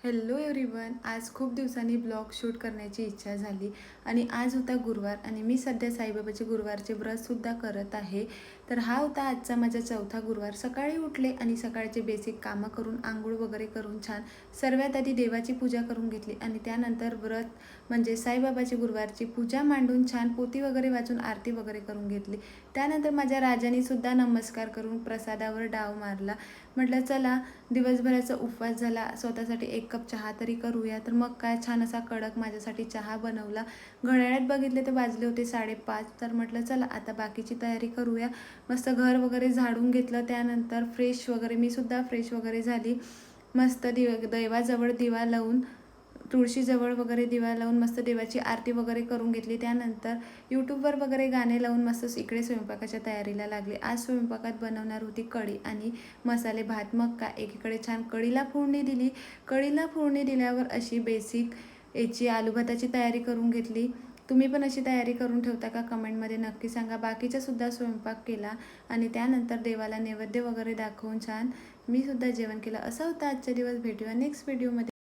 Hello everyone, आज खूप दिवसांनी ब्लॉग शूट करण्याची इच्छा झाली आणि आज होता गुरुवार आणि मी सध्या साईबाबाचे गुरुवारचे व्रतसुद्धा करत आहे. तर हा होता आजचा माझा चौथा गुरुवार. सकाळी उठले आणि सकाळचे बेसिक कामं करून आंघोळ वगैरे करून छान सर्वात आधी देवाची पूजा करून घेतली आणि त्यानंतर व्रत म्हणजे साईबाबाची गुरुवारची पूजा मांडून छान पोथी वगैरे वाचून आरती वगैरे करून घेतली. त्यानंतर माझ्या राजानीसुद्धा नमस्कार करून प्रसादावर डाव मारला. म्हटलं चला दिवसभराचा उपवास झाला, स्वतःसाठी एक कप चहा तरी करूया. तर मग काय छान असा कडक माझ्यासाठी चहा बनवला. घड्याळात बघितले तर वाजले होते 5:30. तर म्हटलं चला आता बाकीची तयारी करूया. मस्त घर वगैरे झाडून घेतलं. त्यानंतर फ्रेश वगैरे मीसुद्धा फ्रेश वगैरे झाली. मस्त देवाजवळ दिवा लावून तुळशीजवळ वगैरे दिवा लावून मस्त देवाची आरती वगैरे करून घेतली. त्यानंतर यूट्यूबवर वगैरे गाणे लावून मस्त इकडे स्वयंपाकाच्या तयारीला लागले. आज स्वयंपाकात बनवणार होती कढी आणि मसाले भात. मग का एकीकडे छान कढीला फोडणी दिली. कढीला फोडणी दिल्यावर अशी बेसिक याची आलू भाताची तयारी करून घेतली. तुम्ही पण अशी तयारी करून ठेवता का? कमेंटमध्ये नक्की सांगा. बाकीचासुद्धा स्वयंपाक केला आणि त्यानंतर देवाला नैवेद्य वगैरे दाखवून छान मी सुद्धा जेवण केलं. असा होता आजचा दिवस. भेटूया नेक्स्ट व्हिडिओमध्ये.